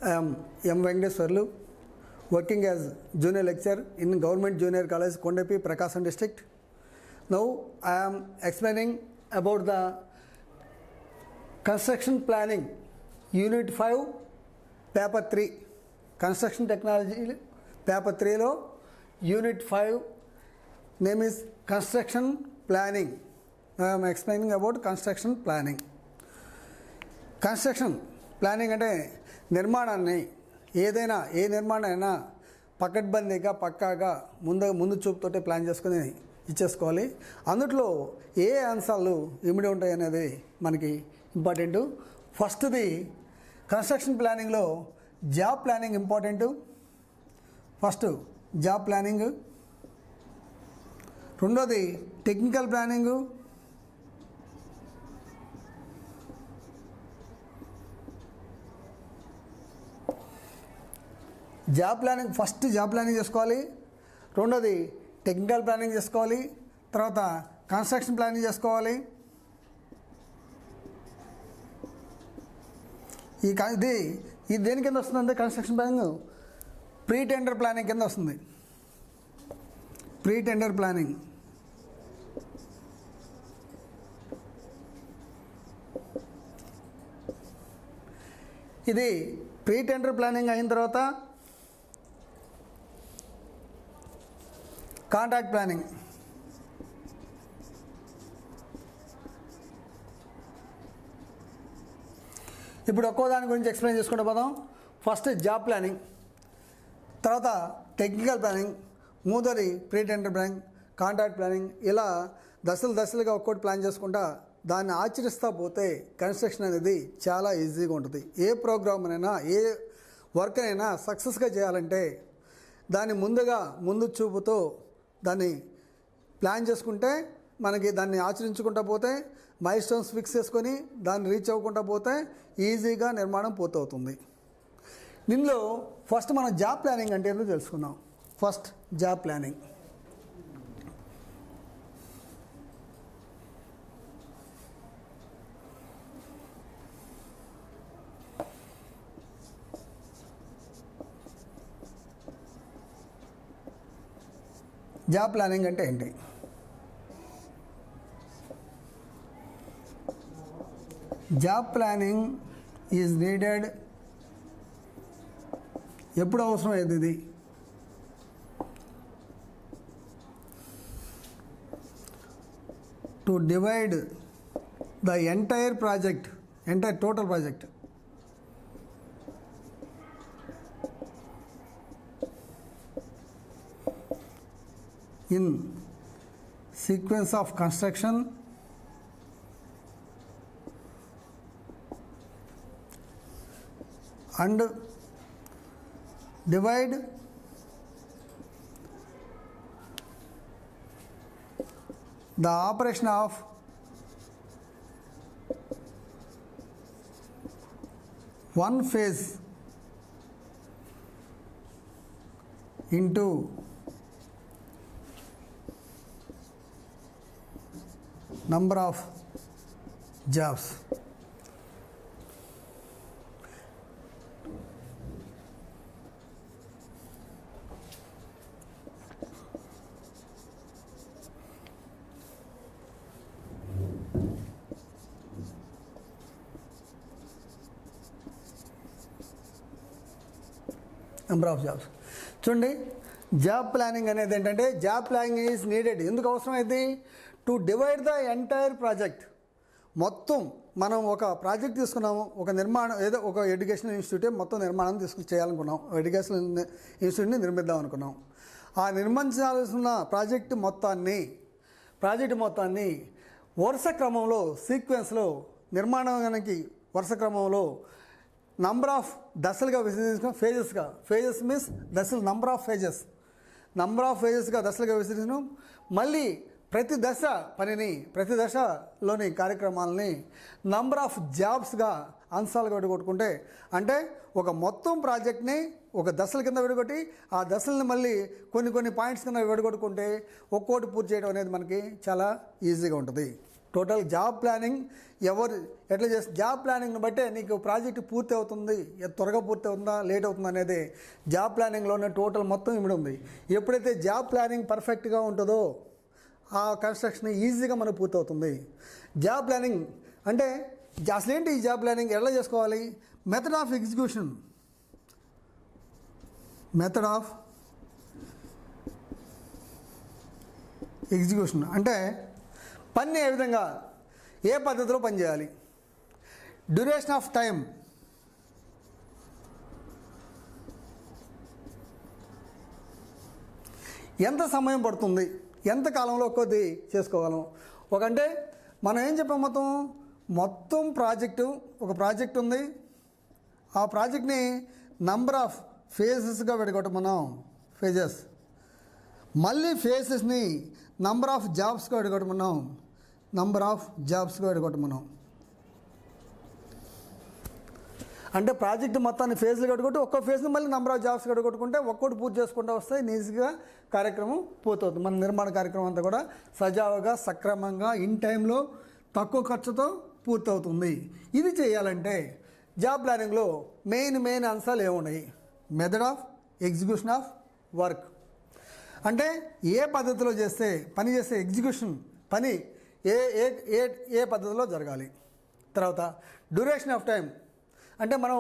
I am M. Venkateswarlu, working as junior lecturer in Government Junior College, Kondapi, Prakasam district. Now I am explaining about the construction planning, Unit 5, Paper 3. Construction Technology, Paper 3 lo, Unit 5, name is Construction Planning. Now I am explaining about construction planning. Construction planning అంటే నిర్మాణాన్ని ఏదైనా ఏ నిర్మాణం అయినా పకడ్బందీగా పక్కాగా ముందు చూపుతోటే plan చేసుకుని ఇచ్చేసుకోవాలి. అందుట్లో ఏ అంశాలు ఇమిడి ఉంటాయి అనేది మనకి ఇంపార్టెంట్. ఫస్ట్ది కన్స్ట్రక్షన్ ప్లానింగ్లో job planning important. First job planning, రెండోది technical planning, job planning first job planning చేసుకోవాలి, రెండోది టెక్నికల్ ప్లానింగ్ చేసుకోవాలి, తర్వాత కన్స్ట్రక్షన్ ప్లానింగ్ చేసుకోవాలి. ఇది దేని కింద వస్తుందంటే construction planning pre tender planning కింద వస్తుంది. ప్రీ టెండర్ ప్లానింగ్ ఇది ప్రీ టెండర్ ప్లానింగ్ అయిన తర్వాత కాంట్రాక్ట్ ప్లానింగ్. ఇప్పుడు ఒక్కో దాని గురించి ఎక్స్ప్లెయిన్ చేసుకుంటూ పోదాం. ఫస్ట్ జాబ్ ప్లానింగ్, తర్వాత టెక్నికల్ ప్లానింగ్, మూడోది pre tender planning, contract planning. ఇలా దశలుగా ఒక్కోటి ప్లాన్ చేసుకుంటా దాన్ని ఆచరిస్తూ పోతే కన్స్ట్రక్షన్ అనేది చాలా ఈజీగా ఉంటుంది. ఏ ప్రోగ్రామ్నైనా ఏ వర్క్నైనా సక్సెస్గా చేయాలంటే దాన్ని ముందు చూపుతో దాన్ని ప్లాన్ చేసుకుంటే మనకి దాన్ని ఆచరించుకుంటూ పోతే మైల్ స్టోన్స్ ఫిక్స్ చేసుకొని దాన్ని రీచ్ అవ్వకుండా పోతే ఈజీగా నిర్మాణం పూర్తవుతుంది. దీనిలో ఫస్ట్ మనం జాబ్ ప్లానింగ్ అంటే ఏంటో తెలుసుకుందాం. First job planning. Job planning అంటే ఏంటి? జాబ్ ప్లానింగ్ ఈజ్ నీడెడ్ ఎప్పుడు అవసరం అయింది ఇది? To divide the entire total project in sequence of construction and divide the operation of one phase into number of jobs. Number of jobs. చూడండి, job planning అనేది ఏంటంటే job planning is needed ఎందుకు అవసరం అయింది? To divide the entire project. మొత్తం మనం ఒక project తీసుకున్నాము, ఒక నిర్మాణం ఏదో ఒక ఎడ్యుకేషనల్ ఇన్స్టిట్యూటే మొత్తం నిర్మాణం చేయాలనుకున్నాం, ఎడ్యుకేషనల్ ఇన్స్టిట్యూట్ని నిర్మిద్దాం అనుకున్నాం. ఆ నిర్మించాల్సిన ప్రాజెక్టు మొత్తాన్ని వరుస క్రమంలో సీక్వెన్స్లో నిర్మాణానికి వరుస క్రమంలో నంబర్ ఆఫ్ దశలుగా విభజించడం, ఫేజెస్ మీన్స్ దశలు, నంబర్ ఆఫ్ ఫేజెస్గా దశలుగా విభజించడం. మళ్ళీ ప్రతి దశలోని కార్యక్రమాలని నంబర్ ఆఫ్ జాబ్స్గా అంశాలుగా విడగొట్టుకుంటే, అంటే ఒక మొత్తం ప్రాజెక్ట్ని ఒక దశల కింద విడగొట్టి ఆ దశల్ని మళ్ళీ కొన్ని పాయింట్స్ కింద విడగొట్టుకుంటే ఒక్కోటి పూర్తి చేయడం అనేది మనకి చాలా ఈజీగా ఉంటుంది. టోటల్ జాబ్ ప్లానింగ్ ఎవరు ఎట్లా చేస్తే జాబ్ ప్లానింగ్ని బట్టే నీకు ప్రాజెక్ట్ పూర్తి అవుతుంది, త్వరగా పూర్తి అవుతుందా లేట్ అవుతుందా అనేది జాబ్ ప్లానింగ్లోనే టోటల్ మొత్తం ఇమిడి ఉంది. ఎప్పుడైతే జాబ్ ప్లానింగ్ పర్ఫెక్ట్గా ఉంటుందో ఆ కన్స్ట్రక్షన్ ఈజీగా మనకు పూర్తవుతుంది. జాబ్ ప్లానింగ్ అంటే అసలు ఏంటి ఈ జాబ్ ప్లానింగ్ ఎలా చేసుకోవాలి? Method of execution, method of execution అంటే పని ఏ విధంగా ఏ పద్ధతిలో పని చేయాలి, డ్యూరేషన్ ఆఫ్ టైం, ఎంత సమయం పడుతుంది, ఎంత కాలంలో ఒక్కొక్కటి చేసుకోగలం. ఒకంటే మనం ఏం చెప్పాం, మొత్తం ప్రాజెక్టు ఒక ప్రాజెక్ట్ ఉంది, ఆ ప్రాజెక్ట్ని నంబర్ ఆఫ్ ఫేజెస్గా విడగొట్టమన్నాం, ఫేజెస్. మళ్ళీ ఫేజెస్ని నంబర్ ఆఫ్ జాబ్స్గా విడగొట్టమన్నాం, నంబర్ ఆఫ్ జాబ్స్గా విడగొట్టమన్నాం. అంటే ప్రాజెక్ట్ మొత్తాన్ని ఫేజ్లు కట్టుకుంటే ఒక్కో ఫేజ్ని మళ్ళీ నంబర్ ఆఫ్ జాబ్స్ కట్టుకుంటే ఒక్కోటి పూర్తి చేసుకుంటూ వస్తే ఈజీగా కార్యక్రమం పూర్తవుతుంది. మన నిర్మాణ కార్యక్రమం అంతా కూడా సజావుగా సక్రమంగా ఇన్ టైంలో తక్కువ ఖర్చుతో పూర్తవుతుంది. ఇది చేయాలంటే జాబ్ ప్లానింగ్లో మెయిన్ అంశాలు ఏమున్నాయి? Method of execution of work అంటే ఏ పద్ధతిలో చేస్తే పని చేసే ఎగ్జిక్యూషన్ పని ఏ ఏ ఏ ఏ పద్ధతిలో జరగాలి. తర్వాత డ్యూరేషన్ ఆఫ్ టైం అంటే మనం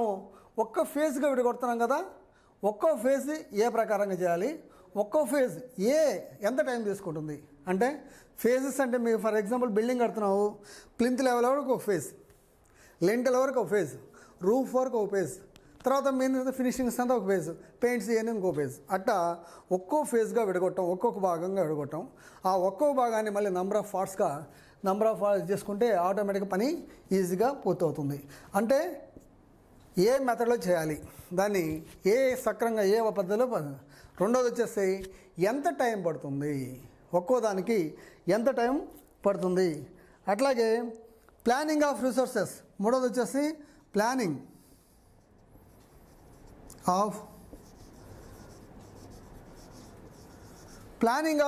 ఒక్క ఫేజ్గా విడగొడుతున్నాం కదా, ఒక్కో ఫేజ్ ఏ ప్రకారంగా చేయాలి, ఒక్కో ఫేజ్ ఎంత టైం తీసుకుంటుంది. అంటే ఫేజెస్ అంటే మీరు ఫర్ ఎగ్జాంపుల్ బిల్డింగ్ కడుతున్నావు, ప్లింత్ లెవెల్ వరకు ఒక ఫేజ్, లెంటల్ వరకు ఒక ఫేజ్, రూఫ్ వరకు ఒక ఫేజ్, తర్వాత మెయిన్ ఫినిషింగ్స్ అంతా ఒక ఫేజ్, పెయింట్స్ చేయని ఇంకో ఫేజ్, అట్టా ఒక్కో ఫేజ్గా విడగొట్టాం, ఒక్కొక్క భాగంగా విడగొట్టాం. ఆ ఒక్కో భాగాన్ని మళ్ళీ నంబర్ ఆఫ్ పార్ట్స్ చేసుకుంటే ఆటోమేటిక్గా పని ఈజీగా పూర్తవుతుంది. అంటే ఏ మెథడ్లో చేయాలి, దాన్ని ఏ సక్రంగా ఏ పద్ధతిలో. రెండోది వచ్చేసి ఎంత టైం పడుతుంది, ఒక్కో దానికి ఎంత టైం పడుతుంది. అట్లాగే ప్లానింగ్ ఆఫ్ రిసోర్సెస్, మూడోది వచ్చేసి planning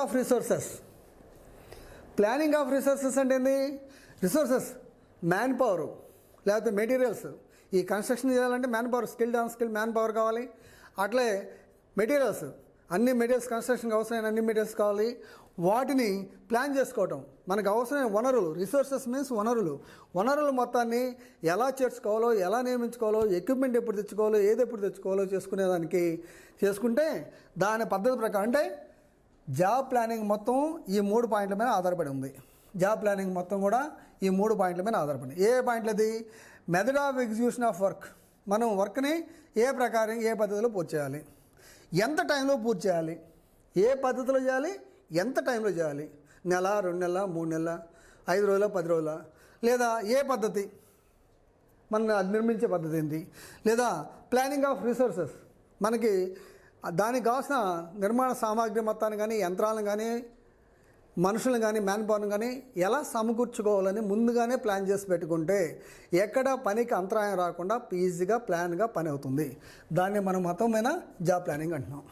of resources. Planning of resources అంటే ఏంది? రిసోర్సెస్ మ్యాన్ పవర్ లేకపోతే మెటీరియల్స్. ఈ కన్స్ట్రక్షన్ చేయాలంటే man power, skilled unskilled man power కావాలి. అట్లే మెటీరియల్స్, అన్ని మెటీరియల్స్ కన్స్ట్రక్షన్కి అవసరమైన అన్ని మెటీరియల్స్ కావాలి. వాటిని ప్లాన్ చేసుకోవటం, మనకు అవసరమైన వనరులు, రిసోర్సెస్ మీన్స్ వనరులు మొత్తాన్ని ఎలా చేర్చుకోవాలో, ఎలా నియమించుకోవాలో, ఎక్విప్మెంట్ ఎప్పుడు తెచ్చుకోవాలో, ఏది ఎప్పుడు తెచ్చుకోవాలో చేసుకుంటే దాని పద్ధతి ప్రకారం అంటే జాబ్ ప్లానింగ్ మొత్తం ఈ 3 పాయింట్ల మీద ఆధారపడి ఉంది. జాబ్ ప్లానింగ్ మొత్తం కూడా ఈ 3 పాయింట్ల మీద ఆధారపడి. ఏ పాయింట్లది? Method of execution of work, మనం వర్క్ని ఏ ప్రకారం ఏ పద్ధతిలో పూర్తి చేయాలి, ఎంత టైంలో పూర్తి చేయాలి, ఏ పద్ధతిలో చేయాలి, ఎంత టైంలో చేయాలి, నెల, 2 నెలల, 3 నెలల, 5 రోజుల, 10 రోజుల, లేదా ఏ పద్ధతి, మన నిర్మించే పద్ధతి ఏంటి, లేదా ప్లానింగ్ ఆఫ్ రిసోర్సెస్, మనకి దానికి కావాల్సిన నిర్మాణ సామాగ్రి మొత్తాన్ని కానీ, యంత్రాలను కానీ, మనుషులను కానీ, మ్యాన్ పవర్ని కానీ ఎలా సమకూర్చుకోవాలని ముందుగానే ప్లాన్ చేసి పెట్టుకుంటే ఎక్కడ పనికి అంతరాయం రాకుండా ఈజీగా ప్లాన్గా పని అవుతుంది. దాన్ని మనం మొత్తమైన జాబ్ ప్లానింగ్ అంటున్నాం.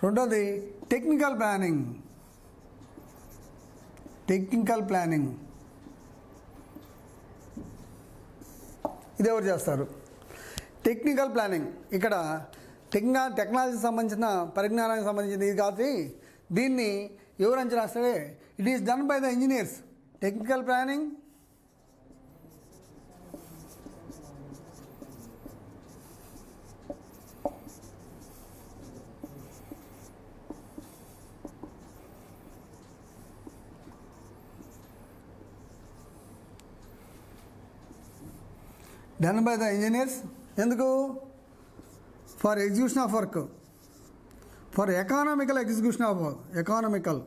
రెండోది టెక్నికల్ ప్లానింగ్. ఇది ఎవరు చేస్తారు? టెక్నికల్ ప్లానింగ్ ఇక్కడ టెక్నాలజీకి సంబంధించిన పరిజ్ఞానానికి సంబంధించింది ఇది కాబట్టి దీన్ని ఎవరు అంచనా వేస్తే it is done by the engineers. Technical planning done by the engineers. ఎందుకు? For execution of work, for economical execution of economical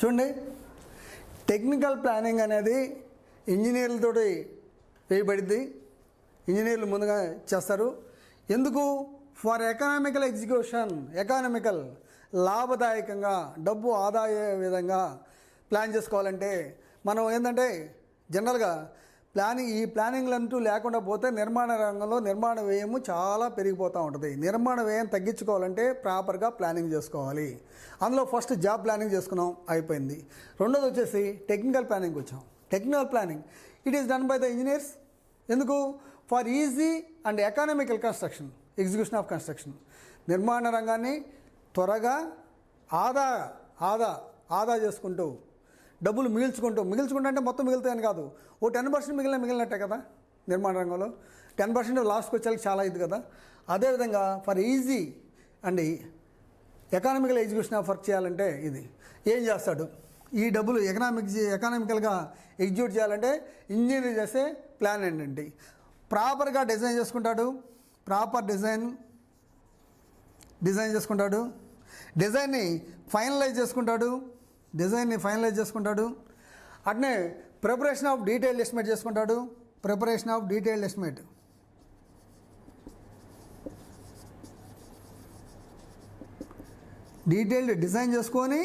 చూడండి, టెక్నికల్ ప్లానింగ్ అనేది ఇంజనీర్లతోటి వేయబడింది. ఇంజనీర్లు ముందుగా చేస్తారు. ఎందుకు? ఫర్ ఎకనామికల్ ఎగ్జిక్యూషన్, ఎకానమికల్ లాభదాయకంగా డబ్బు ఆదాయ విధంగా ప్లాన్ చేసుకోవాలంటే మనం ఏంటంటే జనరల్గా ఈ ప్లానింగ్లు అంటూ లేకుండా పోతే నిర్మాణ రంగంలో నిర్మాణ వ్యయము చాలా పెరిగిపోతూ ఉంటుంది. నిర్మాణ వ్యయం తగ్గించుకోవాలంటే ప్రాపర్గా ప్లానింగ్ చేసుకోవాలి. అందులో ఫస్ట్ జాబ్ ప్లానింగ్ చేసుకున్నాం, అయిపోయింది. రెండోది వచ్చేసి టెక్నికల్ ప్లానింగ్ వచ్చాం. Technical planning it is done by the engineers. ఎందుకు? For easy and economical construction, execution of construction. నిర్మాణ రంగాన్ని త్వరగా ఆదా చేసుకుంటూ డబ్బులు మిగిల్చుకుంటూ అంటే మొత్తం మిగులుతాయని కాదు, ఓ 10% మిగిలినట్టే కదా. నిర్మాణ రంగంలో 10% లాస్ట్కి వచ్చేకి చాలా ఇది కదా. అదేవిధంగా for easy and economical execution of work చేయాలంటే ఇది ఏం చేస్తాడు? ఈ డబ్బులు ఎకానమికల్గా ఎగ్జిక్యూట్ చేయాలంటే ఇంజనీర్ చేసే ప్లాన్ ఏంటంటే ప్రాపర్గా డిజైన్ చేసుకుంటాడు. ప్రాపర్ డిజైన్ చేసుకుంటాడు. డిజైన్ని ఫైనలైజ్ చేసుకుంటాడు. అట్నే ప్రిపరేషన్ ఆఫ్ డీటెయిల్డ్ ఎస్టిమేట్ చేసుకుంటాడు. డీటెయిల్డ్ డిజైన్ చేసుకొని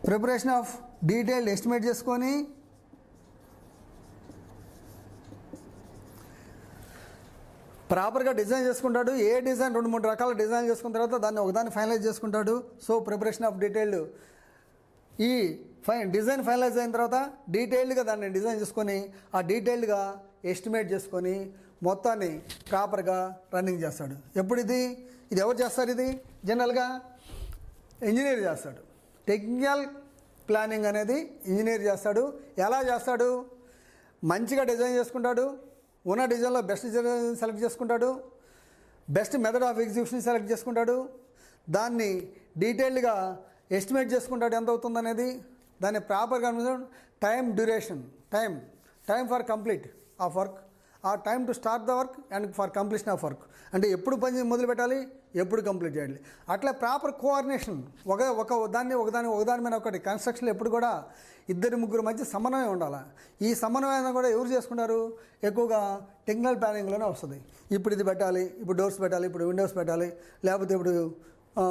ప్రిపరేషన్ ఆఫ్ డీటెయిల్డ్ ఎస్టిమేట్ చేసుకొని ప్రాపర్గా డిజైన్ చేసుకుంటాడు. ఏ డిజైన్ 2-3 రకాల డిజైన్ చేసుకున్న తర్వాత దాన్ని ఒకదాన్ని ఫైనలైజ్ చేసుకుంటాడు. సో ప్రిపరేషన్ ఆఫ్ డీటెయిల్డ్ ఈ డిజైన్ ఫైనలైజ్ అయిన తర్వాత డీటెయిల్డ్గా దాన్ని డిజైన్ చేసుకొని ఆ డీటెయిల్డ్గా ఎస్టిమేట్ చేసుకొని మొత్తాన్ని ప్రాపర్గా రన్నింగ్ చేస్తాడు. ఎప్పుడు ఇది ఎవరు చేస్తారు? ఇది జనరల్గా ఇంజనీర్ చేస్తాడు. టెక్నికల్ ప్లానింగ్ అనేది ఇంజనీర్ చేస్తాడు. ఎలా చేస్తాడు? మంచిగా డిజైన్ చేసుకుంటాడు. ఉన్న డిజైన్లో బెస్ట్ డిజైన్ సెలెక్ట్ చేసుకుంటాడు. Best method of execution select చేసుకుంటాడు. దాన్ని డీటెయిల్డ్గా ఎస్టిమేట్ చేసుకుంటాడు ఎంత అవుతుంది అనేది. దాన్ని ప్రాపర్గా time for complete of work, ఆ time to start the work and for completion of work. అంటే ఎప్పుడు పని మొదలు పెట్టాలి, ఎప్పుడు కంప్లీట్ చేయాలి. అట్లా ప్రాపర్ కోఆర్డినేషన్ ఒకదాని మీద ఒకటి కన్స్ట్రక్షన్లో ఎప్పుడు కూడా 2-3 మధ్య సమన్వయం ఉండాలి. ఈ సమన్వయం కూడా ఎవరు చేసుకుంటారు? ఎక్కువగా టెక్నికల్ ప్లానింగ్లోనే వస్తుంది. ఇప్పుడు ఇది పెట్టాలి, ఇప్పుడు డోర్స్ పెట్టాలి, ఇప్పుడు విండోస్ పెట్టాలి, లేకపోతే ఇప్పుడు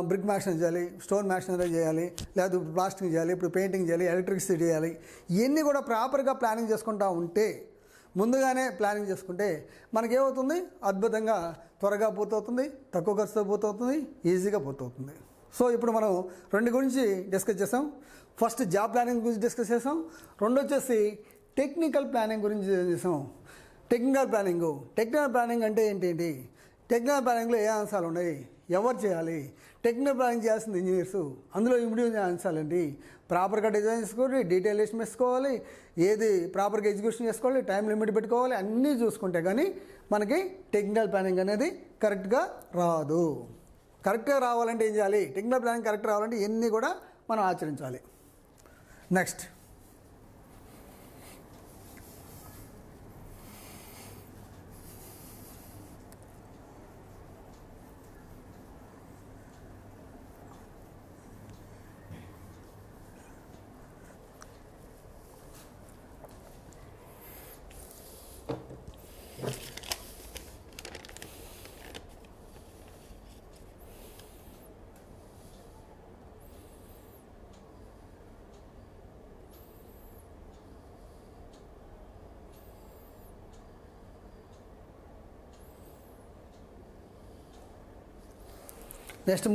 బ్రిక్ మ్యాషనరీ చేయాలి, స్టోన్ మ్యాషనరీ చేయాలి, లేకపోతే ఇప్పుడు ప్లాస్టింగ్ చేయాలి, ఇప్పుడు పెయింటింగ్ చేయాలి, ఎలక్ట్రిసిటీ చేయాలి. ఇవన్నీ కూడా ప్రాపర్గా ప్లానింగ్ చేసుకుంటూ ఉంటే, ముందుగానే ప్లానింగ్ చేసుకుంటే మనకేమవుతుంది? అద్భుతంగా త్వరగా పూర్తవుతుంది, తక్కువ ఖర్చుతో పూర్తవుతుంది, ఈజీగా పూర్తవుతుంది. సో ఇప్పుడు మనం 2 గురించి డిస్కస్ చేసాం. ఫస్ట్ జాబ్ ప్లానింగ్ గురించి డిస్కస్ చేసాం. రెండో వచ్చేసి టెక్నికల్ ప్లానింగ్ గురించి చేసాం. టెక్నికల్ ప్లానింగ్ అంటే ఏంటి? టెక్నికల్ ప్లానింగ్లో ఏ అంశాలు ఉన్నాయి, ఎవరు చేయాలి? టెక్నికల్ ప్లానింగ్ చేయాల్సింది ఇంజనీర్స్. అందులో ఇమిడియట్ అంశాలు ఏంటి? ప్రాపర్గా డిజైన్ చేసుకోవాలి, డీటెయిల్ ఎస్టిమేట్ వేసుకోవాలి, ఏది ప్రాపర్గా ఎగ్జిక్యూషన్ చేసుకోవాలి, టైం లిమిట్ పెట్టుకోవాలి. అన్నీ చూసుకుంటే కానీ మనకి టెక్నికల్ ప్లానింగ్ అనేది కరెక్ట్గా రాదు. కరెక్ట్గా రావాలంటే ఏం చేయాలి? టెక్నికల్ ప్లానింగ్ కరెక్ట్ రావాలంటే ఇవన్నీ కూడా మనం ఆచరించాలి. నెక్స్ట్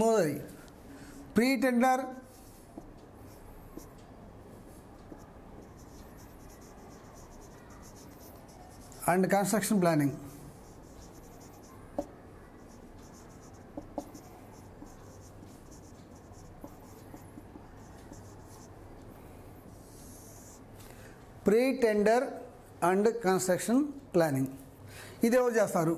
మూడోది pre tender and construction planning. Pre tender and construction planning ఇది ఎవరు చేస్తారు?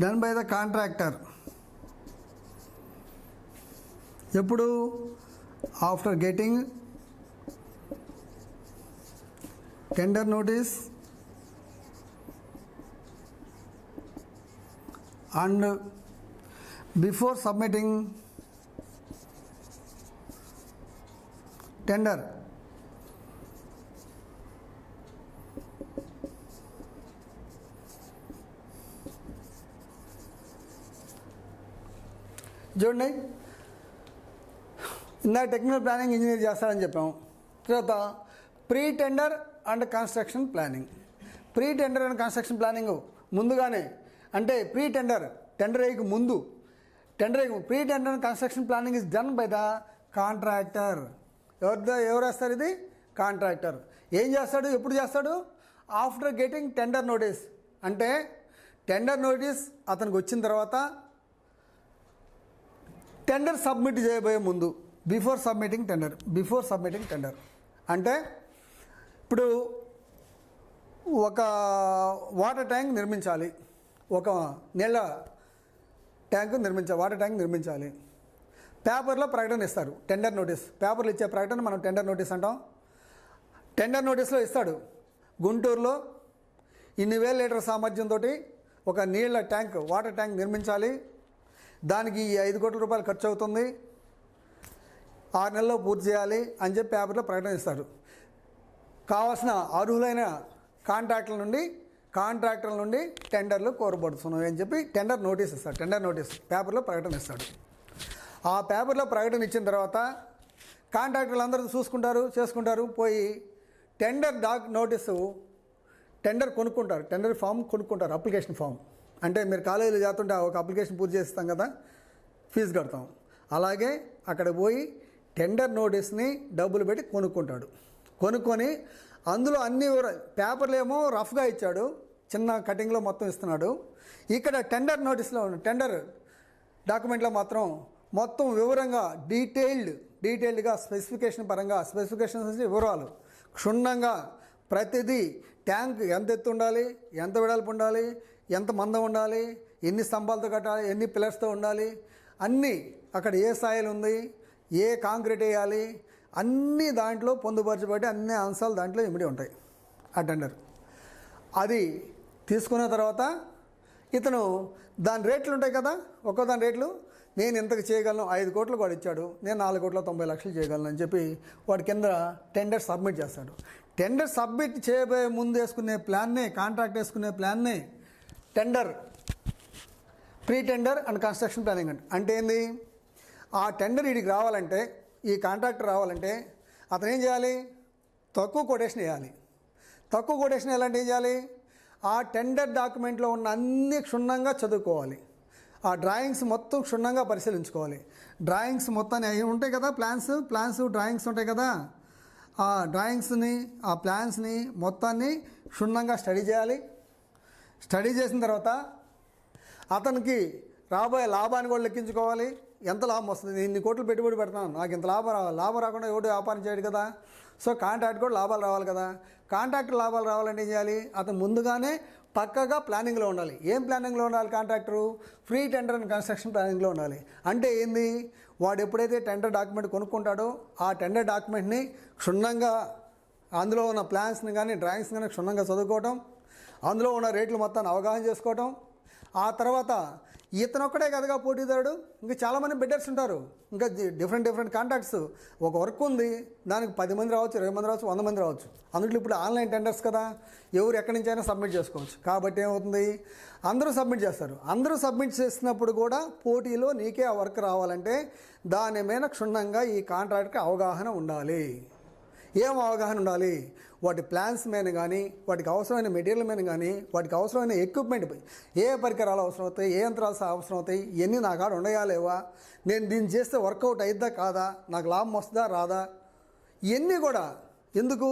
Done by the contractor. ఎప్పుడు? After getting tender notice and before submitting tender. చూడండి, ఇందాక టెక్నికల్ ప్లానింగ్ ఇంజనీర్ చేస్తారని చెప్పాము. తర్వాత pre tender and construction planning. Pre tender and construction planning ముందుగానే, అంటే ప్రీ టెండర్ వేయక ముందు, pre tender and construction planning is done by the contractor. ఎవరు వేస్తారు? ఇది కాంట్రాక్టర్. ఏం చేస్తాడు? ఎప్పుడు చేస్తాడు? After getting tender notice. అంటే టెండర్ నోటీస్ అతనికి వచ్చిన తర్వాత టెండర్ సబ్మిట్ చేయబోయే ముందు, బిఫోర్ సబ్మిటింగ్ టెండర్. అంటే ఇప్పుడు ఒక వాటర్ ట్యాంక్ నిర్మించాలి, ఒక నీళ్ళ వాటర్ ట్యాంక్ నిర్మించాలి. పేపర్లో ప్రకటన ఇస్తారు, టెండర్ నోటీస్. పేపర్లో ఇచ్చే ప్రకటన మనం టెండర్ నోటీస్ అంటాం. టెండర్ నోటీస్లో ఇస్తాడు, గుంటూరులో ఇన్ని వేల లీటర్ సామర్థ్యంతో ఒక నీళ్ళ ట్యాంక్, వాటర్ ట్యాంక్ నిర్మించాలి, దానికి 5 కోట్ల రూపాయలు ఖర్చు అవుతుంది, 6 నెలల్లో పూర్తి చేయాలి అని చెప్పి పేపర్లో ప్రకటన ఇస్తారు. కావాల్సిన అర్హులైన కాంట్రాక్టర్ల నుండి టెండర్లు కోరబడుతున్నాయి అని చెప్పి టెండర్ నోటీస్ ఇస్తాడు. టెండర్ నోటీస్ పేపర్లో ప్రకటన ఇస్తాడు. ఆ పేపర్లో ప్రకటన ఇచ్చిన తర్వాత కాంట్రాక్టర్లు అందరూ చేసుకుంటారు. పోయి టెండర్ కొనుక్కుంటారు, టెండర్ ఫామ్ కొనుక్కుంటారు, అప్లికేషన్ ఫామ్. అంటే మీరు కాలేజీలో చేస్తుంటే ఒక అప్లికేషన్ పూర్తి చేస్తాం కదా, ఫీజు కడతాం. అలాగే అక్కడ పోయి టెండర్ నోటీస్ని డబ్బులు పెట్టి కొనుక్కుంటాడు. కొనుక్కొని అందులో అన్ని పేపర్లు ఏమో రఫ్గా ఇచ్చాడు, చిన్న కటింగ్లో మొత్తం ఇస్తున్నాడు. ఇక్కడ టెండర్ నోటీస్లో టెండర్ డాక్యుమెంట్లో మాత్రం మొత్తం వివరంగా డీటెయిల్డ్గా స్పెసిఫికేషన్స్ వివరాలు క్షుణ్ణంగా ప్రతిదీ, ట్యాంక్ ఎంత ఎత్తు ఉండాలి, ఎంత వెడల్పు ఉండాలి, ఎంత మందం ఉండాలి, ఎన్ని స్తంభాలతో కట్టాలి, ఎన్ని పిల్లర్స్తో ఉండాలి, అన్నీ అక్కడ ఏ సాయిల్ ఉంది, ఏ కాంక్రీట్ వేయాలి, అన్నీ దాంట్లో పొందుపరచబడి అన్ని అంశాలు దాంట్లో ఇమిడి ఉంటాయి. ఆ టెండర్ అది తీసుకున్న తర్వాత ఇతను దాని రేట్లు ఉంటాయి కదా, ఒక్కో దాని రేట్లు, నేను ఇంతకు చేయగలను, 5 కోట్లు వాడు ఇచ్చాడు, నేను 4,90,00,000 చేయగలను అని చెప్పి వాడి కింద టెండర్ సబ్మిట్ చేస్తాడు. టెండర్ సబ్మిట్ చేయబోయే ముందు వేసుకునే ప్లాన్నే, కాంట్రాక్ట్ వేసుకునే ప్లాన్నే pre tender and construction planning అంటే ఏంది? ఆ టెండర్ వీడికి రావాలంటే, ఈ కాంట్రాక్టర్ రావాలంటే అతను ఏం చేయాలి? తక్కువ కొటేషన్ వేయాలి. తక్కువ కొటేషన్ వేయాలంటే ఏం చేయాలి? ఆ టెండర్ డాక్యుమెంట్లో ఉన్న అన్ని క్షుణ్ణంగా చదువుకోవాలి, ఆ డ్రాయింగ్స్ మొత్తం క్షుణ్ణంగా పరిశీలించుకోవాలి. డ్రాయింగ్స్ మొత్తాన్ని అవి ఉంటాయి కదా, ప్లాన్స్ డ్రాయింగ్స్ ఉంటాయి కదా, ఆ డ్రాయింగ్స్ని, ఆ ప్లాన్స్ని మొత్తాన్ని క్షుణ్ణంగా స్టడీ చేయాలి. స్టడీ చేసిన తర్వాత అతనికి రాబోయే లాభాన్ని కూడా లెక్కించుకోవాలి. ఎంత లాభం వస్తుంది, ఇన్ని కోట్లు పెట్టుబడి పెడతాను, నాకు ఇంత లాభం రాకుండా ఎవడు వ్యాపారం చేయడు కదా. సో కాంట్రాక్ట్ కూడా లాభాలు రావాలి కదా. కాంట్రాక్టర్ లాభాలు రావాలంటే ఏం చేయాలి? అతను ముందుగానే పక్కగా ప్లానింగ్లో ఉండాలి. ఏం ప్లానింగ్లో ఉండాలి? Contractor pre tender and construction ప్లానింగ్లో ఉండాలి. అంటే ఏంది? వాడు ఎప్పుడైతే టెండర్ డాక్యుమెంట్ కొనుక్కుంటాడో ఆ టెండర్ డాక్యుమెంట్ని క్షుణ్ణంగా, అందులో ఉన్న ప్లాన్స్ని కానీ డ్రాయింగ్స్ కానీ క్షుణ్ణంగా చదువుకోవటం, అందులో ఉన్న రేట్లు మొత్తాన్ని అవగాహన చేసుకోవటం. ఆ తర్వాత ఇతను ఒక్కడే కదగా పోటీదారుడు, ఇంకా చాలామంది బిడ్డర్స్ ఉంటారు, ఇంకా డిఫరెంట్ కాంట్రాక్ట్స్. ఒక వర్క్ ఉంది, దానికి 10 మంది రావచ్చు, 20 మంది రావచ్చు, 100 మంది రావచ్చు. అందులో ఇప్పుడు ఆన్లైన్ టెండర్స్ కదా, ఎవరు ఎక్కడి నుంచి అయినా సబ్మిట్ చేసుకోవచ్చు. కాబట్టి ఏమవుతుంది? అందరూ సబ్మిట్ చేస్తారు. అందరూ సబ్మిట్ చేసినప్పుడు కూడా పోటీలో నీకే ఆ వర్క్ రావాలంటే దాని మీద క్షుణ్ణంగా ఈ కాంట్రాక్ట్కి అవగాహన ఉండాలి. ఏం అవగాహన ఉండాలి? వాటి ప్లాన్స్ మీద కానీ, వాటికి అవసరమైన మెటీరియల్ మీద కానీ, వాటికి అవసరమైన ఎక్విప్మెంట్, ఏ పరికరాలు అవసరం అవుతాయి, ఏ యంత్రాలు అవసరం అవుతాయి, ఇవన్నీ నా కాడ ఉండయా లేవా, నేను దీన్ని చేస్తే వర్కౌట్ అయిద్దా కాదా, నాకు లాభం వస్తుందా రాదా, ఇవన్నీ కూడా ఎందుకు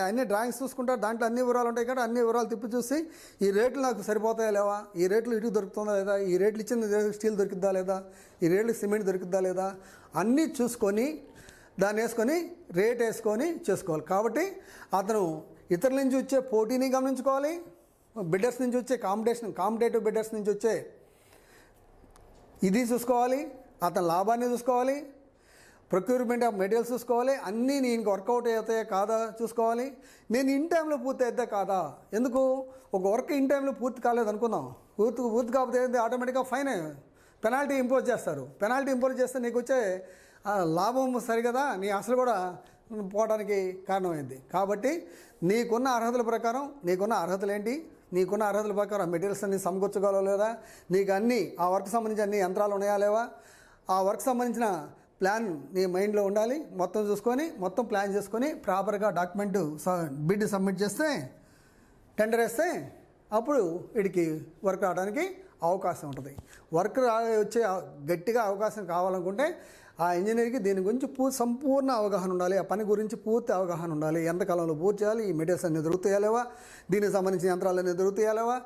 అన్ని డ్రాయింగ్స్ చూసుకుంటారు, దాంట్లో అన్ని వివరాలు ఉంటాయి కదా, అన్ని వివరాలు తిప్పి చూసి ఈ రేట్లు నాకు సరిపోతాయా లేవా, ఈ రేట్లు ఇటుకు దొరుకుతుందా లేదా, ఈ రేట్లు ఇచ్చిన స్టీల్ దొరుకుద్దా లేదా, ఈ రేట్లు సిమెంట్ దొరుకుద్దా లేదా, అన్నీ చూసుకొని దాన్ని వేసుకొని రేట్ వేసుకొని చేసుకోవాలి. కాబట్టి అతను ఇతరుల నుంచి వచ్చే పోటీని గమనించుకోవాలి, బిడ్డర్స్ నుంచి వచ్చే కాంపిటేటివ్ బిడ్డర్స్ నుంచి వచ్చే ఇది చూసుకోవాలి, అతని లాభాన్ని చూసుకోవాలి, ప్రొక్యూర్మెంట్ ఆఫ్ మెటీరియల్స్ చూసుకోవాలి, అన్నీ నేను వర్కౌట్ అవుతాయా కాదా చూసుకోవాలి, నేను ఇన్ టైంలో పూర్తి అవుతా కాదా. ఎందుకు ఒక వర్క్ ఇన్ టైంలో పూర్తి కాలేదు అనుకుందాం, పూర్తి కాకపోతే ఆటోమేటిక్గా ఫైన్ పెనాల్టీ ఇంపోజ్ చేస్తారు. పెనాల్టీ ఇంపోజ్ చేస్తే నీకు వచ్చే లాభం సరిగదా, నీ అసలు కూడా పోవడానికి కారణమైంది. కాబట్టి నీకున్న అర్హతల ప్రకారం నీకున్న అర్హతలు ఏంటి, నీకున్న అర్హతల ప్రకారం ఆ మెటీరియల్స్ అన్ని సమకూర్చగలవా లేదా, నీకు అన్నీ ఆ వర్క్ సంబంధించి అన్ని యంత్రాలు ఉన్నాయా లేవా, ఆ వర్క్ సంబంధించిన ప్లాన్ నీ మైండ్లో ఉండాలి. మొత్తం చూసుకొని మొత్తం ప్లాన్ చేసుకొని ప్రాపర్గా డాక్యుమెంట్ బిడ్ సబ్మిట్ చేస్తే టెండర్ వేస్తే అప్పుడు వీడికి వర్క్ రావడానికి అవకాశం ఉంటుంది. వర్క్ వచ్చే గట్టిగా అవకాశం కావాలనుకుంటే ఆ ఇంజనీర్కి దీని గురించి సంపూర్ణ అవగాహన ఉండాలి, ఆ పని గురించి పూర్తి అవగాహన ఉండాలి. ఎంతకాలంలో పూర్తి చేయాలి, ఈ మెటీరియల్స్ అన్ని దొరుకుతాయా లేవా, దీనికి సంబంధించిన యంత్రాలు అన్నీ దొరుకుతాయా లేవా,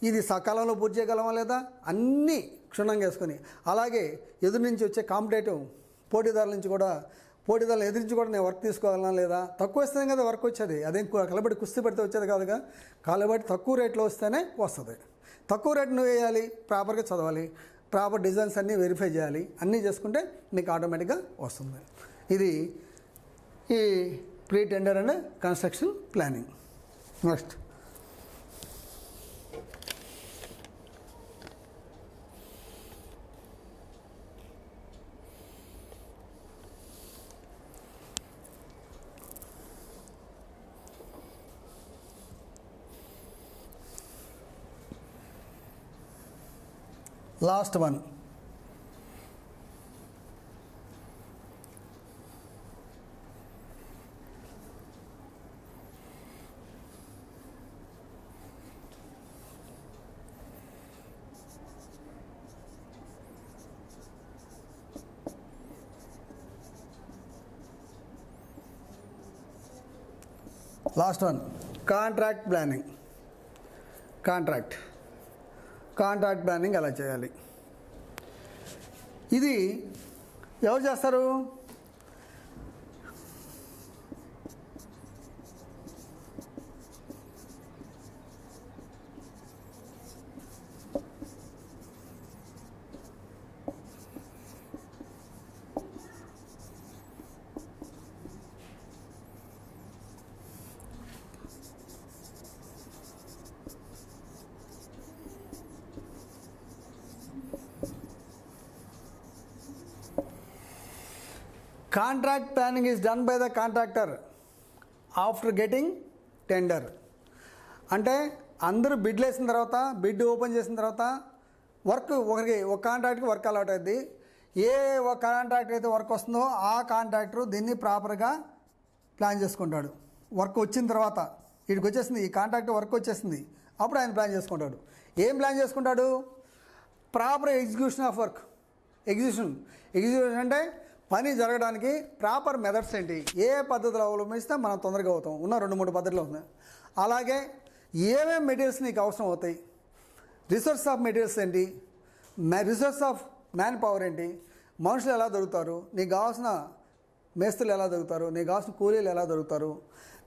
ఇది సకాలంలో పూర్తి చేయగలమా లేదా, అన్నీ క్షుణ్ణంగా వేసుకొని, అలాగే ఎదురు నుంచి వచ్చే కాంపిటేటివ్ పోటీదారుల నుంచి కూడా పోటీదారులు ఎదిరించి కూడా నేను వర్క్ తీసుకోగలనా లేదా, తక్కువ వస్తేనే కదా వర్క్ వచ్చేది, అదేం కలబడి కుస్తీ పెడితే వచ్చేది కాదుగా, కాబట్టి తక్కువ రేట్లో వస్తేనే వస్తుంది. తక్కువ రేటు నువ్వు వేయాలి, ప్రాపర్గా చదవాలి, ప్రాపర్ డిజైన్స్ అన్నీ వెరిఫై చేయాలి, అన్నీ చేసుకుంటే నీకు ఆటోమేటిక్గా వస్తుంది. ఇది ఈ pre tender and construction planning. Next last one, contract planning. Contract planning ఎలా చేయాలి, ఇది ఎవరు చేస్తారు, contract planning is done by the contractor after getting tender. అంటే అందరూ బిడ్లు వేసిన తర్వాత, బిడ్ ఓపెన్ చేసిన తర్వాత వర్క్ ఒక కాంట్రాక్ట్కి వర్క్ అలాట్ అవుతుంది. ఏ ఒక కాంట్రాక్ట్ అయితే వర్క్ వస్తుందో ఆ కాంట్రాక్టర్ దీన్ని ప్రాపర్గా ప్లాన్ చేసుకుంటాడు. వర్క్ వచ్చిన తర్వాత వీడికి వచ్చేసింది, ఈ కాంట్రాక్ట్ వర్క్ వచ్చేసింది, అప్పుడు ఆయన ప్లాన్ చేసుకుంటాడు. ఏం ప్లాన్ చేసుకుంటాడు, proper execution of work. Execution అంటే పని జరగడానికి ప్రాపర్ మెథడ్స్ ఏంటి, ఏ పద్ధతులు అవలంబిస్తే మనం తొందరగా అవుతాం, ఉన్న 2-3 పద్ధతులు అవుతున్నాయి. అలాగే ఏమేమి మెటీరియల్స్ నీకు అవసరం అవుతాయి, రిసోర్స్ ఆఫ్ మెటీరియల్స్ ఏంటి, రిసోర్స్ ఆఫ్ మ్యాన్ పవర్ ఏంటి, మనుషులు ఎలా దొరుకుతారు, నీకు కావాల్సిన మేస్త్రులు ఎలా దొరుకుతారు, నీకు కావాల్సిన కూలీలు ఎలా దొరుకుతారు,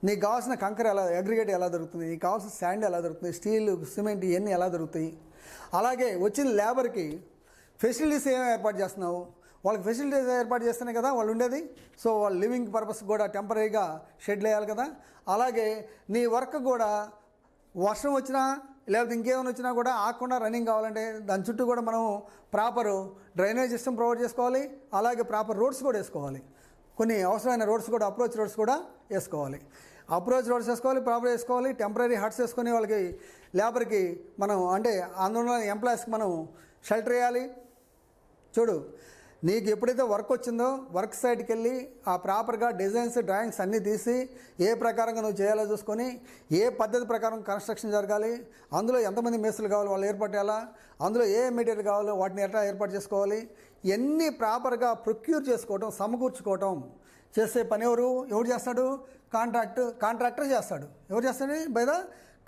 నీకు కావాల్సిన కంకర ఎలా అగ్రిగేట్ ఎలా దొరుకుతుంది, నీకు కావాల్సిన శాండ్ ఎలా దొరుకుతుంది, స్టీల్ సిమెంట్ ఇవన్నీ ఎలా దొరుకుతాయి. అలాగే వచ్చిన లేబర్కి ఫెసిలిటీస్ ఏమేమి ఏర్పాటు చేస్తున్నావు, వాళ్ళకి ఫెసిలిటీస్ ఏర్పాటు చేస్తేనే కదా వాళ్ళు ఉండేది. సో వాళ్ళ లివింగ్ పర్పస్ కూడా టెంపరీగా షెడ్లు వేయాలి కదా. అలాగే నీ వర్క్ కూడా వర్షం వచ్చినా లేకపోతే ఇంకేమైనా వచ్చినా కూడా ఆగకుండా రన్నింగ్ కావాలంటే దాని చుట్టూ కూడా మనం ప్రాపర్ డ్రైనేజ్ సిస్టమ్ ప్రొవైడ్ చేసుకోవాలి. అలాగే ప్రాపర్ రోడ్స్ కూడా వేసుకోవాలి, కొన్ని అవసరమైన రోడ్స్ కూడా అప్రోచ్ రోడ్స్ కూడా వేసుకోవాలి. అప్రోచ్ రోడ్స్ వేసుకోవాలి, ప్రాపర్ వేసుకోవాలి. టెంపరీ హట్స్ వేసుకొని వాళ్ళకి లేబర్కి మనం అంటే అందులో ఎంప్లాయీస్కి మనం షెల్టర్ వేయాలి. చూడు, నీకు ఎప్పుడైతే వర్క్ వచ్చిందో వర్క్ సైట్కి వెళ్ళి ఆ ప్రాపర్గా డిజైన్స్ డ్రాయింగ్స్ అన్నీ తీసి ఏ ప్రకారంగా నువ్వు చేయాలో చూసుకొని ఏ పద్ధతి ప్రకారం కన్స్ట్రక్షన్ జరగాలి, అందులో ఎంతమంది మేస్త్రులు కావాలి వాళ్ళు ఏర్పాటు చేయాలా, అందులో ఏ మెటీరియల్ కావాలో వాటిని ఎట్లా ఏర్పాటు చేసుకోవాలి, ఇవన్నీ ప్రాపర్గా ప్రొక్యూర్ చేసుకోవటం సమకూర్చుకోవటం చేసే పని ఎవరు చేస్తాడు, కాంట్రాక్టర్ చేస్తాడు. ఎవరు చేస్తాడు, by the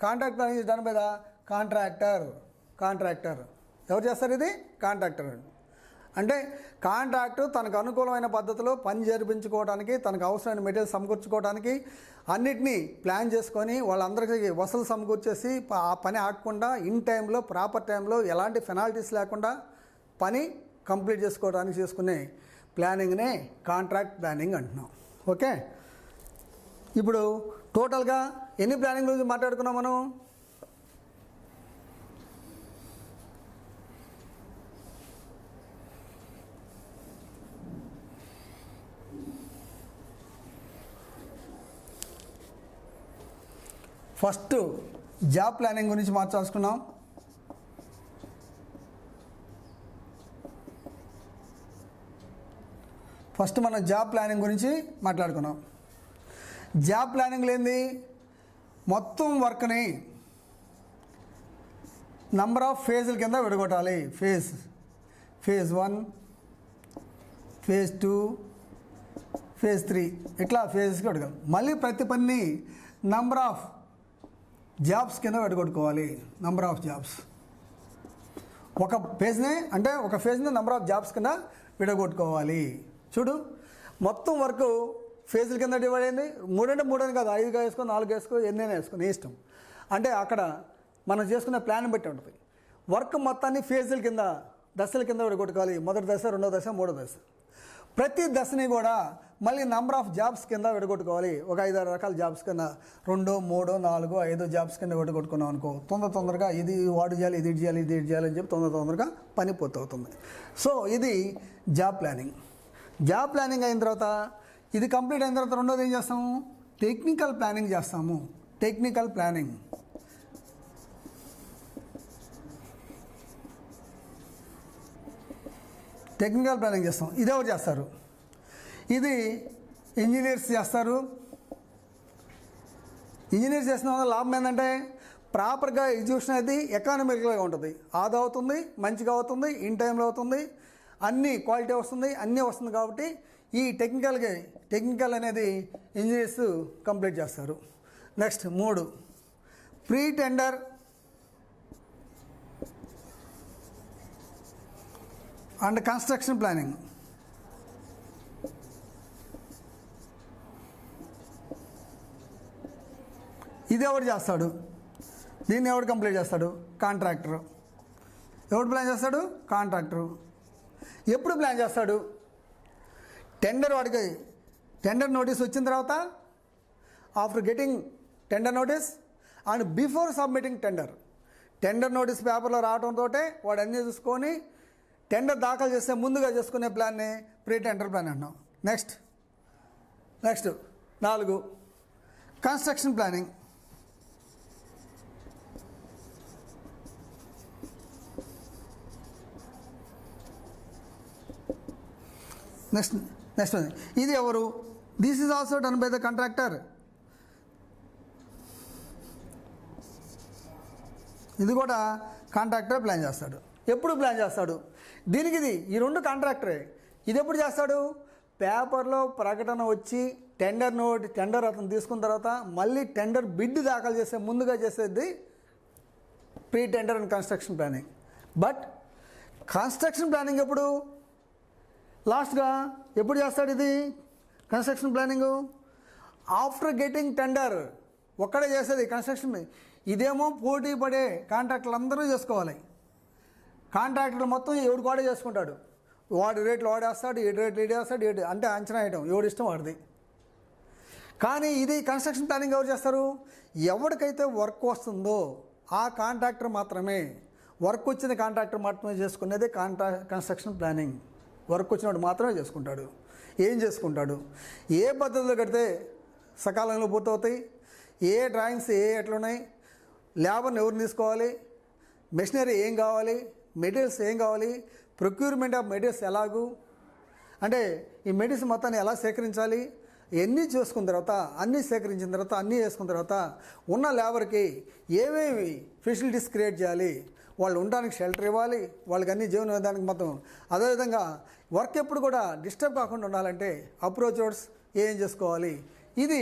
contract planning is done by the contractor. ఎవరు చేస్తారు, ఇది కాంట్రాక్టర్. అంటే కాంట్రాక్టు తనకు అనుకూలమైన పద్ధతిలో పని జరిపించుకోవడానికి, తనకు అవసరమైన మెటీరియల్ సమకూర్చుకోవడానికి అన్నిటినీ ప్లాన్ చేసుకొని వాళ్ళందరికీ వసతులు సమకూర్చేసి ఆ పని ఆగకుండా ఇన్ టైంలో ప్రాపర్ టైంలో ఎలాంటి పెనాల్టీస్ లేకుండా పని కంప్లీట్ చేసుకోవడానికి చేసుకునే ప్లానింగ్నే కాంట్రాక్ట్ ప్లానింగ్ అంటున్నాం. ఓకే, ఇప్పుడు టోటల్గా ఎన్ని ప్లానింగ్ గురించి మాట్లాడుకున్నాం మనం? ఫస్ట్ జాబ్ ప్లానింగ్ గురించి మాట్లాడుకున్నాం. ఫస్ట్ మనం జాబ్ ప్లానింగ్ గురించి మాట్లాడుకున్నాం. జాబ్ ప్లానింగ్ లేనిది మొత్తం వర్క్ని నంబర్ ఆఫ్ ఫేజ్ల కింద విడగొట్టాలి. ఫేజ్ 1, ఫేజ్ 2, ఫేజ్ 3 ఇట్లా ఫేజ్కి విడగలం. మళ్ళీ ప్రతి పని నంబర్ ఆఫ్ జాబ్స్ కింద విడగొట్టుకోవాలి. నంబర్ ఆఫ్ జాబ్స్ ఒక ఫేజ్ని నంబర్ ఆఫ్ జాబ్స్ కింద విడగొట్టుకోవాలి. చూడు, మొత్తం వర్క్ ఫేజ్ల కింద డివైడ్ అయింది. 3 అంటే 3 అని కాదు, 5గా వేసుకో, 4 వేసుకో, ఎన్నైనా వేసుకో, నీ ఇష్టం. అంటే అక్కడ మనం చేసుకునే ప్లాన్ బట్టి ఉంటుంది. వర్క్ మొత్తాన్ని ఫేజ్ల కింద, దశల కింద విడగొట్టుకోవాలి. మొదటి దశ, రెండో దశ, మూడో దశ. ప్రతి దశని కూడా మళ్ళీ నంబర్ ఆఫ్ జాబ్స్ కింద విడగొట్టుకోవాలి. ఒక 5-6 రకాల జాబ్స్ కింద 2, 3, 4, 5 జాబ్స్ కింద విడగొట్టుకున్నాం అనుకో, తొందరగా ఇది వాడు చేయాలి, ఇది చేయాలి, ఇది చేయాలి అని చెప్పి తొందరగా పని పూర్తవుతుంది. సో ఇది జాబ్ ప్లానింగ్. జాబ్ ప్లానింగ్ అయిన తర్వాత, ఇది కంప్లీట్ అయిన తర్వాత రెండోది ఏం చేస్తాము? టెక్నికల్ ప్లానింగ్ చేస్తాము. టెక్నికల్ ప్లానింగ్ చేస్తాం. ఇది ఎవరు చేస్తారు? ఇది ఇంజనీర్స్ చేస్తారు. ఇంజనీర్స్ చేసిన వల్ల లాభం ఏంటంటే ప్రాపర్గా ఎగ్జిక్యూషన్ అనేది ఎకానమికల్గా ఉంటుంది. ఆదా అవుతుంది, మంచిగా అవుతుంది, ఇన్ టైంలో అవుతుంది, అన్నీ క్వాలిటీ వస్తుంది, అన్నీ వస్తుంది. కాబట్టి ఈ టెక్నికల్ అనేది ఇంజనీర్స్ కంప్లీట్ చేస్తారు. Next 3 pre tender and construction planning. ఇది ఎవరు చేస్తాడు? దీన్ని ఎవరు కంప్లీట్ చేస్తాడు? కాంట్రాక్టర్. ఎవడు ప్లాన్ చేస్తాడు? కాంట్రాక్టరు. ఎప్పుడు ప్లాన్ చేస్తాడు? వాడికి టెండర్ నోటీస్ వచ్చిన తర్వాత, after getting tender notice and before submitting tender notice పేపర్లో రావడంతో వాడు అన్నీ చూసుకొని టెండర్ దాఖలు చేస్తే ముందుగా చేసుకునే ప్లాన్ని ప్రీ టెండర్ ప్లాన్ అంటున్నాం. Next 4 construction planning. నెక్స్ట్ ఇది ఎవరు? This is also done by the contractor. ఇది కూడా కాంట్రాక్టర్ ప్లాన్ చేస్తాడు. ఎప్పుడు ప్లాన్ చేస్తాడు? దీనికి ఈ 2 కాంట్రాక్టరే. ఇది ఎప్పుడు చేస్తాడు? పేపర్లో ప్రకటన వచ్చి టెండర్ అతను తీసుకున్న తర్వాత మళ్ళీ టెండర్ బిడ్ దాఖలు చేసే ముందుగా చేసేది pre tender and construction planning. But construction planning ఎప్పుడు? లాస్ట్గా ఎప్పుడు చేస్తాడు ఇది construction planning? After getting tender ఒక్కడే చేసేది కన్స్ట్రక్షన్. ఇదేమో పోటీ పడే కాంట్రాక్టర్లు అందరూ చేసుకోవాలి. కాంట్రాక్టర్లు మొత్తం ఎవడు కూడా చేసుకుంటాడు. వాడి రేట్లు వాడేస్తాడు, ఏడు రేట్లు వేస్తాడు, అంటే అంచనా వేయటం ఎవడి ఇష్టం వాడిది. కానీ ఇది కన్స్ట్రక్షన్ ప్లానింగ్ ఎవరు చేస్తారు? ఎవరికైతే వర్క్ వస్తుందో ఆ కాంట్రాక్టర్ మాత్రమే, వర్క్ వచ్చిన కాంట్రాక్టర్ మాత్రమే చేసుకునేది కన్స్ట్రక్షన్ ప్లానింగ్. వర్క్ వచ్చినప్పుడు మాత్రమే చేసుకుంటాడు. ఏం చేసుకుంటాడు? ఏ పద్ధతిలో కడితే సకాలంలో పూర్తవుతాయి, ఏ డ్రాయింగ్స్ ఎట్లున్నాయి, లేబర్ని ఎవరు తీసుకోవాలి, మెషినరీ ఏం కావాలి, మెటీరియల్స్ ఏం కావాలి, ప్రొక్యూర్మెంట్ ఆఫ్ మెటీరియల్స్ ఎలాగూ, అంటే ఈ మెటీరియల్స్ మొత్తాన్ని ఎలా సేకరించాలి, ఎన్ని చేసుకున్న తర్వాత, అన్నీ సేకరించిన తర్వాత, అన్నీ వేసుకున్న తర్వాత ఉన్న లేబర్కి ఏమేమి ఫెసిలిటీస్ క్రియేట్ చేయాలి, వాళ్ళు ఉండడానికి షెల్టర్ ఇవ్వాలి, వాళ్ళకి అన్ని జీవన విధానానికి మొత్తం. అదేవిధంగా వర్క్ ఎప్పుడు కూడా డిస్టర్బ్ కాకుండా ఉండాలంటే అప్రోచ్ రోడ్స్ ఏం చేసుకోవాలి, ఇది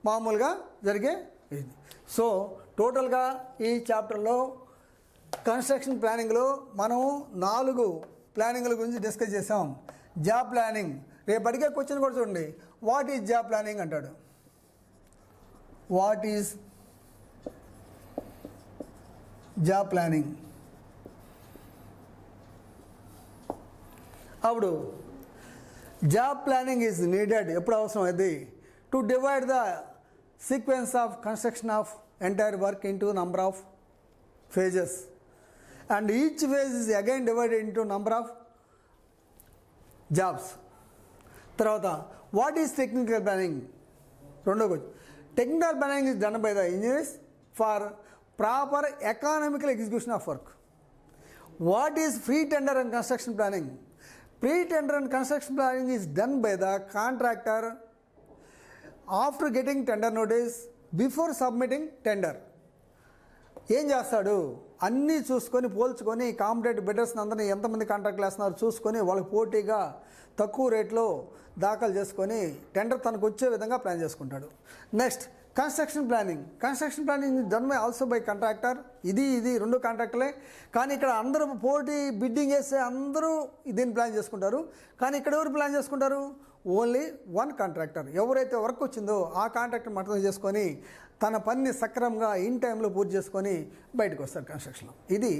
మామూలుగా జరిగే ఇది. సో టోటల్గా ఈ చాప్టర్లో కన్స్ట్రక్షన్ ప్లానింగ్లో మనం 4 ప్లానింగ్ల గురించి డిస్కస్ చేసాం. జాబ్ ప్లానింగ్, రేపు అడిగే క్వశ్చన్ కూడా చూడండి, వాట్ ఈజ్ జాబ్ ప్లానింగ్ అంటాడు. What is job planning? అప్పుడు జాబ్ ప్లానింగ్ ఈజ్ నీడెడ్ ఎప్పుడు అవసరం అది to divide the sequence of construction of entire work into number of phases and each phase is again divided into number of jobs. తర్వాత what is technical planning? రెండో question. Technical planning is done by the engineers for proper economical execution of work. What is pre tender and construction planning? Pre tender and construction planning is done by the contractor after getting tender notice before submitting tender. ఏం చేస్తాడు? అన్నీ చూసుకొని పోల్చుకొని competitive బిడ్డర్స్ని అందరినీ ఎంతమంది కాంట్రాక్ట్లు వేస్తున్నారు చూసుకొని వాళ్ళకి పోటీగా తక్కువ రేట్లో దాఖలు చేసుకొని టెండర్ తనకు వచ్చే విధంగా ప్లాన్ చేసుకుంటాడు. Next construction planning. Construction planning done by also by contractor. ఇది రెండు కాంట్రాక్టర్లే, కానీ ఇక్కడ అందరూ పోటీ బిడ్డింగ్ చేస్తే అందరూ దీన్ని ప్లాన్ చేసుకుంటారు. కానీ ఇక్కడ ఎవరు ప్లాన్ చేసుకుంటారు? Only one contractor. ఎవరైతే వర్క్ వచ్చిందో ఆ కాంట్రాక్టర్ మాత్రం చేసుకొని తన పనిని సక్రమంగా ఇన్ టైంలో పూర్తి చేసుకొని బయటకు వస్తారు కన్స్ట్రక్షన్లో. ఇది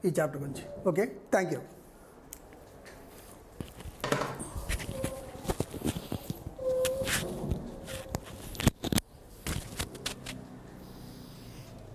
ఈ చాప్టర్ గురించి. Okay, thank you.